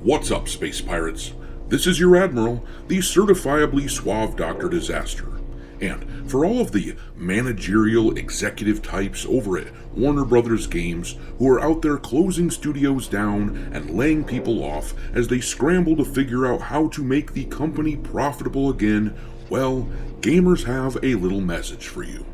What's up, Space Pirates? This is your Admiral, the certifiably suave Dr. Disaster. And for all of the managerial executive types over at Warner Bros. Games who are out there closing studios down and laying people off as they scramble to figure out how to make the company profitable again, well, gamers have a little message for you.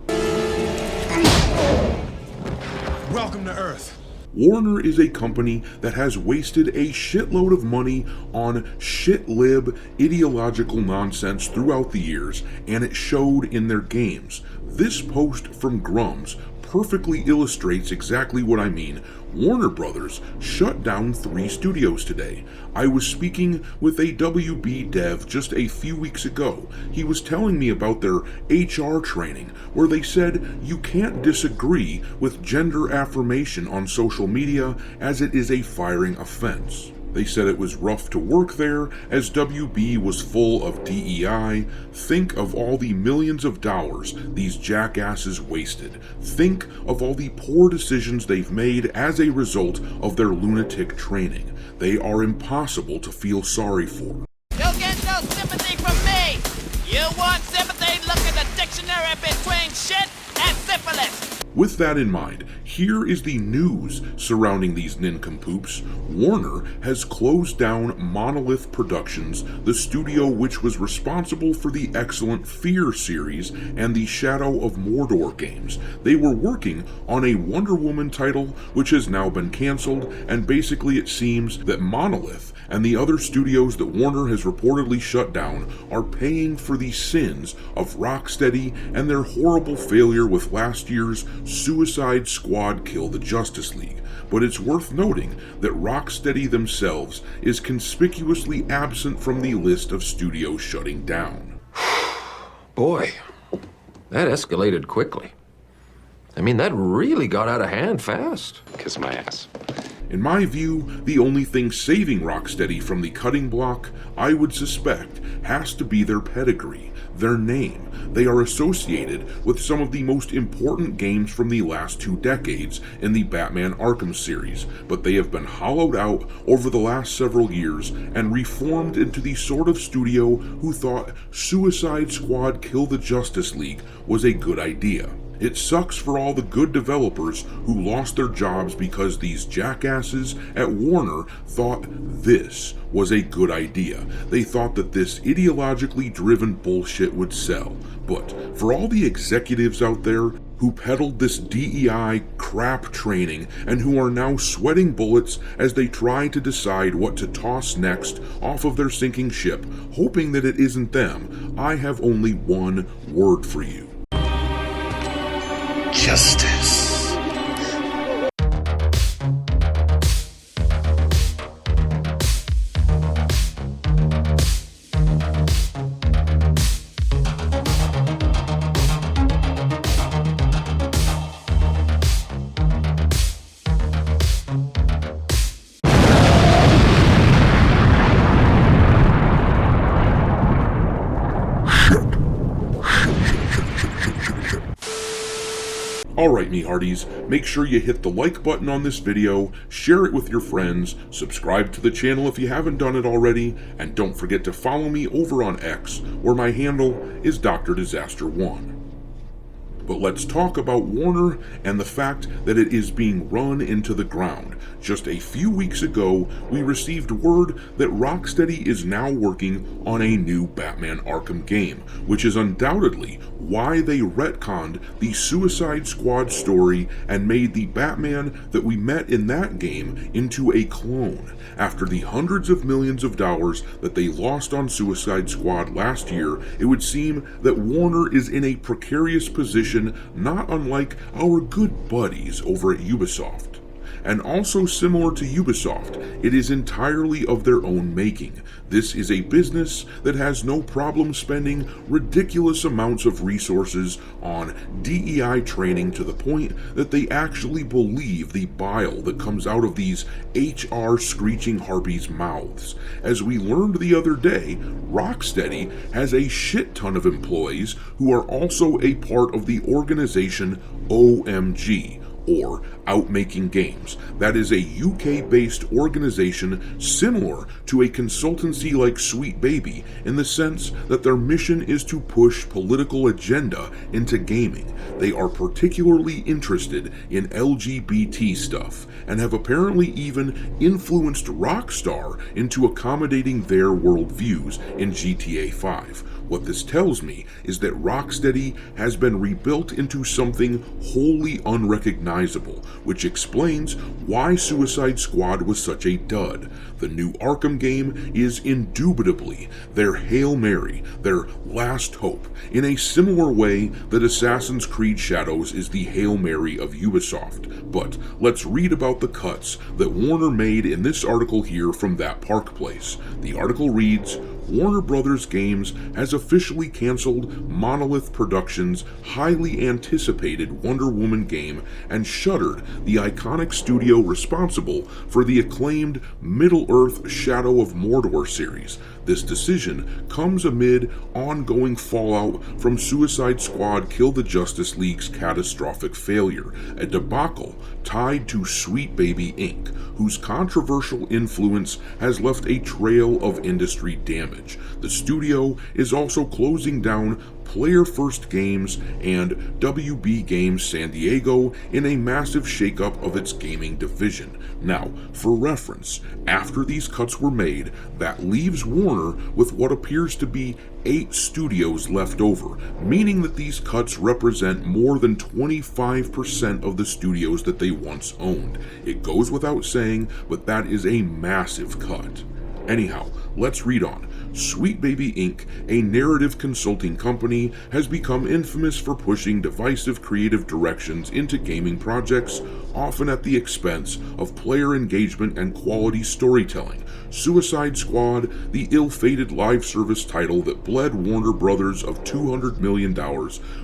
Welcome to Earth. Warner is a company that has wasted a shitload of money on shit-lib ideological nonsense throughout the years, and it showed in their games. This post from Grums perfectly illustrates exactly what I mean. Warner Brothers shut down 3 studios today. I was speaking with a WB dev just a few weeks ago. He was telling me about their HR training, where they said you can't disagree with gender affirmation on social media as it is a firing offense. They said it was rough to work there as WB was full of DEI. Think of all the millions of dollars these jackasses wasted. Think of all the poor decisions they've made as a result of their lunatic training. They are impossible to feel sorry for. You'll get no sympathy from me! You want sympathy? Look at the dictionary between shit and syphilis! With that in mind, here is the news surrounding these nincompoops. Warner has closed down Monolith Productions, the studio which was responsible for the excellent Fear series and the Shadow of Mordor games. They were working on a Wonder Woman title which has now been canceled, and basically it seems that Monolith and the other studios that Warner has reportedly shut down are paying for the sins of Rocksteady and their horrible failure with last year's Suicide Squad Kill the Justice League. But it's worth noting that Rocksteady themselves is conspicuously absent from the list of studios shutting down. Boy, that escalated quickly. I mean, that really got out of hand fast. Kiss my ass. In my view, the only thing saving Rocksteady from the cutting block, I would suspect, has to be their pedigree, their name. They are associated with some of the most important games from the last 2 decades in the Batman Arkham series, but they have been hollowed out over the last several years and reformed into the sort of studio who thought Suicide Squad Kill the Justice League was a good idea. It sucks for all the good developers who lost their jobs because these jackasses at Warner thought this was a good idea. They thought that this ideologically driven bullshit would sell. But for all the executives out there who peddled this DEI crap training and who are now sweating bullets as they try to decide what to toss next off of their sinking ship, hoping that it isn't them, I have only one word for you. Justice. Alright, me hearties, make sure you hit the like button on this video, share it with your friends, subscribe to the channel if you haven't done it already, and don't forget to follow me over on X, where my handle is Dr. Disaster 1. But let's talk about Warner and the fact that it is being run into the ground. Just a few weeks ago, we received word that Rocksteady is now working on a new Batman Arkham game, which is undoubtedly why they retconned the Suicide Squad story and made the Batman that we met in that game into a clone. After the hundreds of millions of dollars that they lost on Suicide Squad last year, it would seem that Warner is in a precarious position, not unlike our good buddies over at Ubisoft. And also similar to Ubisoft, it is entirely of their own making. This is a business that has no problem spending ridiculous amounts of resources on DEI training to the point that they actually believe the bile that comes out of these HR screeching harpies' mouths. As we learned the other day, Rocksteady has a shit ton of employees who are also a part of the organization OMG, or Outmaking Games. That is a UK-based organization similar to a consultancy like Sweet Baby in the sense that their mission is to push political agenda into gaming. They are particularly interested in LGBT stuff and have apparently even influenced Rockstar into accommodating their worldviews in GTA 5. What this tells me is that Rocksteady has been rebuilt into something wholly unrecognizable, which explains why Suicide Squad was such a dud. The new Arkham game is indubitably their Hail Mary, their last hope, in a similar way that Assassin's Creed Shadows is the Hail Mary of Ubisoft. But let's read about the cuts that Warner made in this article here from That Park Place. The article reads, Warner Bros. Games has officially canceled Monolith Productions' highly anticipated Wonder Woman game and shuttered the iconic studio responsible for the acclaimed Middle-earth Shadow of Mordor series. This decision comes amid ongoing fallout from Suicide Squad Kill the Justice League's catastrophic failure, a debacle tied to Sweet Baby Inc., whose controversial influence has left a trail of industry damage. The studio is also closing down Player First Games and WB Games San Diego in a massive shakeup of its gaming division. Now, for reference, after these cuts were made, that leaves Warner with what appears to be 8 studios left over, meaning that these cuts represent more than 25% of the studios that they once owned. It goes without saying, but that is a massive cut. Anyhow, let's read on. Sweet Baby Inc., a narrative consulting company, has become infamous for pushing divisive creative directions into gaming projects, often at the expense of player engagement and quality storytelling. Suicide Squad, the ill-fated live service title that bled Warner Brothers of $200 million,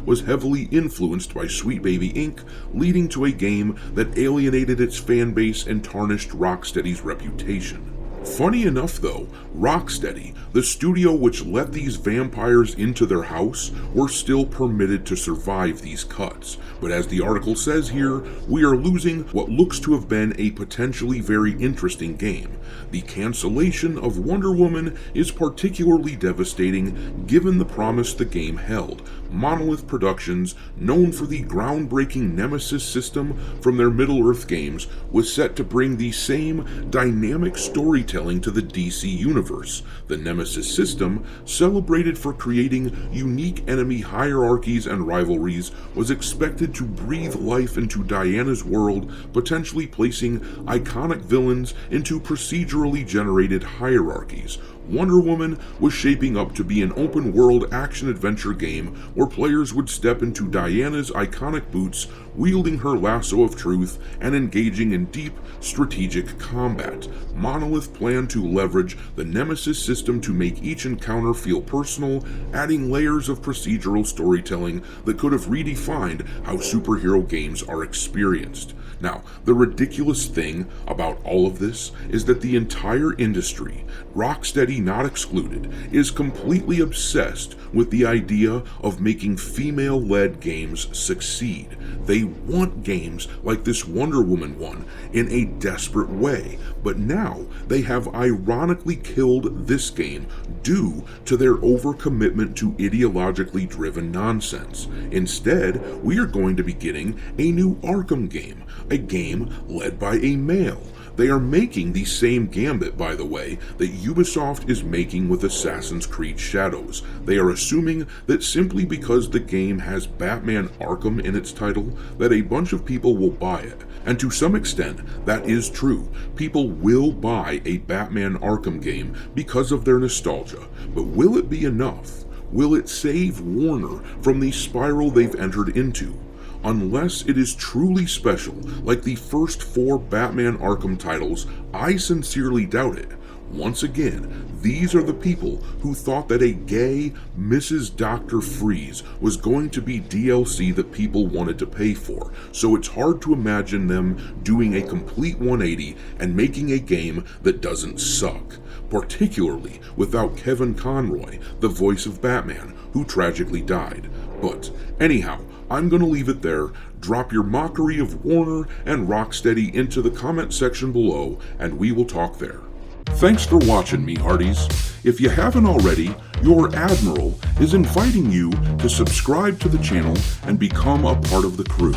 was heavily influenced by Sweet Baby Inc., leading to a game that alienated its fanbase and tarnished Rocksteady's reputation. Funny enough though, Rocksteady, the studio which let these vampires into their house, were still permitted to survive these cuts. But as the article says here, we are losing what looks to have been a potentially very interesting game. The cancellation of Wonder Woman is particularly devastating given the promise the game held. Monolith Productions, known for the groundbreaking Nemesis system from their Middle-earth games, was set to bring the same dynamic storytelling to the DC universe. The Nemesis system, celebrated for creating unique enemy hierarchies and rivalries, was expected to breathe life into Diana's world, potentially placing iconic villains into procedurally generated hierarchies. Wonder Woman was shaping up to be an open-world action-adventure game where players would step into Diana's iconic boots, wielding her lasso of truth and engaging in deep, strategic combat. Monolith planned to leverage the Nemesis system to make each encounter feel personal, adding layers of procedural storytelling that could have redefined how superhero games are experienced. Now, the ridiculous thing about all of this is that the entire industry, Rocksteady not excluded, is completely obsessed with the idea of making female-led games succeed. They want games like this Wonder Woman one in a desperate way, but now they have ironically killed this game due to their overcommitment to ideologically driven nonsense. Instead, we are going to be getting a new Arkham game, a game led by a male. They are making the same gambit, by the way, that Ubisoft is making with Assassin's Creed Shadows. They are assuming that simply because the game has Batman Arkham in its title, that a bunch of people will buy it. And to some extent, that is true. People will buy a Batman Arkham game because of their nostalgia. But will it be enough? Will it save Warner from the spiral they've entered into? Unless it is truly special, like the first 4 Batman Arkham titles, I sincerely doubt it. Once again, these are the people who thought that a gay Mrs. Dr. Freeze was going to be DLC that people wanted to pay for, so it's hard to imagine them doing a complete 180 and making a game that doesn't suck, particularly without Kevin Conroy, the voice of Batman, who tragically died. But anyhow, I'm going to leave it there. Drop your mockery of Warner and Rocksteady into the comment section below, and we will talk there. Thanks for watching, me hearties. If you haven't already, your Admiral is inviting you to subscribe to the channel and become a part of the crew.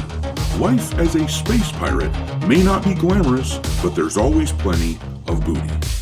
Life as a space pirate may not be glamorous, but there's always plenty of booty.